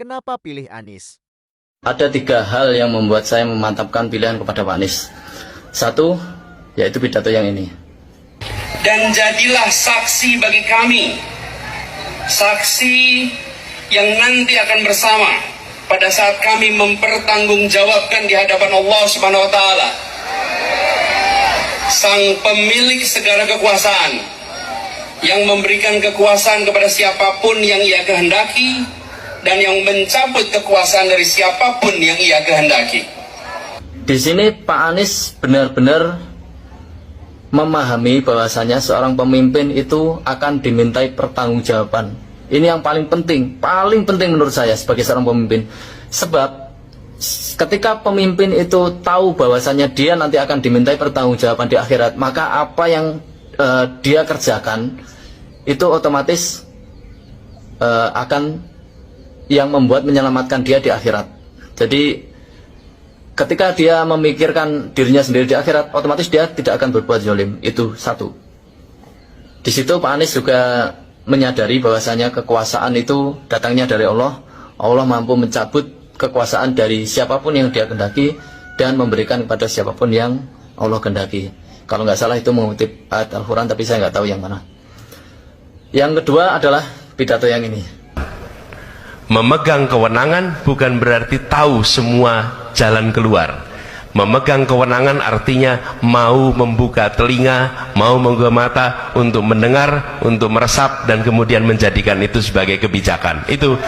kenapa pilih Anies? Ada 3 hal yang membuat saya memantapkan pilihan kepada Pak Anies. 1, yaitu pidato yang ini. Dan jadilah saksi bagi kami, saksi yang nanti akan bersama pada saat kami mempertanggungjawabkan di hadapan Allah Subhanahu wa taala, Sang pemilik segala kekuasaan, yang memberikan kekuasaan kepada siapapun yang Ia kehendaki dan yang mencabut kekuasaan dari siapapun yang Ia kehendaki. Di sini Pak Anies benar-benar memahami bahwasanya seorang pemimpin itu akan dimintai pertanggungjawaban. Ini yang paling penting menurut saya sebagai seorang pemimpin. Sebab ketika pemimpin itu tahu bahwasanya dia nanti akan dimintai pertanggungjawaban di akhirat, maka apa yang dia kerjakan itu otomatis akan yang membuat menyelamatkan dia di akhirat. Jadi ketika dia memikirkan dirinya sendiri di akhirat, otomatis dia tidak akan berbuat zalim. Itu 1. Di situ Pak Anies juga menyadari bahwasanya kekuasaan itu datangnya dari Allah. Allah mampu mencabut kekuasaan dari siapapun yang dia kehendaki dan memberikan kepada siapapun yang Allah kehendaki. Kalau nggak salah itu mengutip ayat Al-Quran, tapi saya nggak tahu yang mana. Yang kedua adalah pidato yang ini. Memegang kewenangan bukan berarti tahu semua jalan keluar. Memegang kewenangan artinya mau membuka telinga, mau membuka mata untuk mendengar, untuk meresap, dan kemudian menjadikan itu sebagai kebijakan. Itu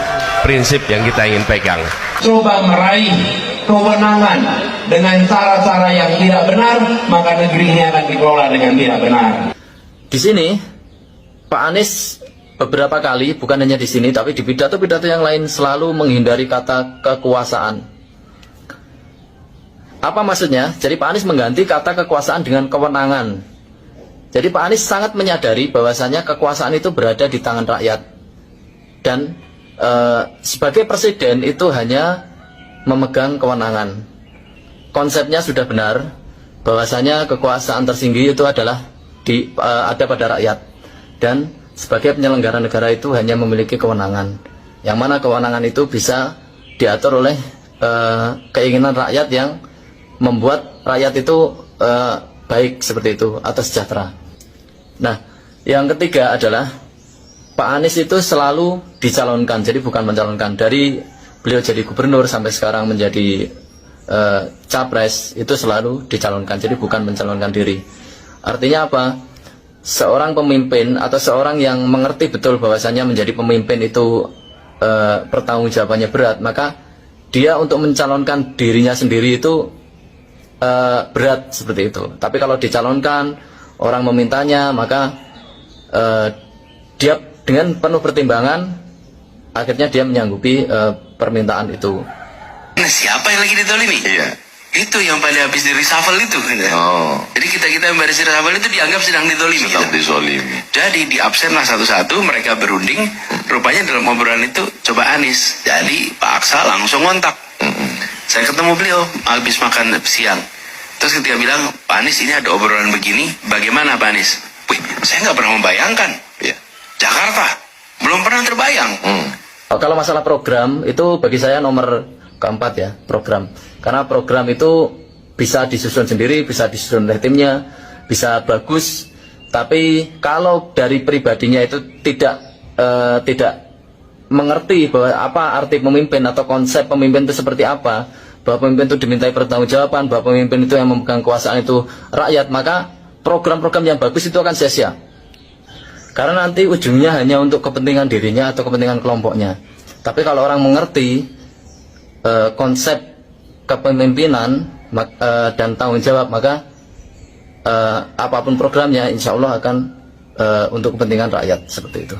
prinsip yang kita ingin pegang. Coba meraih kewenangan dengan cara-cara yang tidak benar, maka negeri ini akan dikelola dengan tidak benar. Di sini Pak Anies beberapa kali, bukan hanya di sini, tapi di pidato-pidato yang lain selalu menghindari kata kekuasaan. Apa maksudnya? Jadi Pak Anies mengganti kata kekuasaan dengan kewenangan. Jadi Pak Anies sangat menyadari bahwasanya kekuasaan itu berada di tangan rakyat. Dan sebagai presiden itu hanya memegang kewenangan. Konsepnya sudah benar, bahwasanya kekuasaan tertinggi itu adalah ada pada rakyat. Dan sebagai penyelenggara negara itu hanya memiliki kewenangan, yang mana kewenangan itu bisa diatur oleh keinginan rakyat yang membuat rakyat itu baik seperti itu atau sejahtera. Nah, yang ketiga adalah Pak Anies itu selalu dicalonkan, jadi bukan mencalonkan. Dari beliau jadi gubernur sampai sekarang menjadi capres itu selalu dicalonkan, jadi bukan mencalonkan diri. Artinya apa? Seorang pemimpin atau seorang yang mengerti betul bahwasanya menjadi pemimpin itu pertanggungjawabannya berat, maka dia untuk mencalonkan dirinya sendiri itu berat seperti itu. Tapi kalau dicalonkan, orang memintanya, maka dia dengan penuh pertimbangan akhirnya dia menyanggupi permintaan itu. Nah, siapa yang lagi ditolimi? Iya. Itu yang pada habis di reshuffle itu. Oh. Jadi kita yang baris reshuffle itu dianggap sedang ditolimi. Sedang dizolimi. Jadi di absen lah satu-satu, mereka berunding. Rupanya dalam obrolan itu coba Anies. Jadi Pak Aksa langsung ngontak. Saya ketemu beliau habis makan siang. Terus ketika bilang, Pak Anies ini ada obrolan begini, bagaimana Pak Anies? Wih, saya nggak pernah membayangkan. Iya. Jakarta belum pernah terbayang. Kalau masalah program itu bagi saya nomor keempat ya, program. Karena program itu bisa disusun sendiri, bisa disusun oleh timnya, bisa bagus. Tapi kalau dari pribadinya itu tidak mengerti bahwa apa arti pemimpin atau konsep pemimpin itu seperti apa, bahwa pemimpin itu dimintai pertanggungjawaban, bahwa pemimpin itu yang memegang kekuasaan itu rakyat, maka program-program yang bagus itu akan sia-sia. Karena nanti ujungnya hanya untuk kepentingan dirinya atau kepentingan kelompoknya. Tapi kalau orang mengerti konsep kepemimpinan dan tanggung jawab, maka apapun programnya insya Allah akan untuk kepentingan rakyat seperti itu.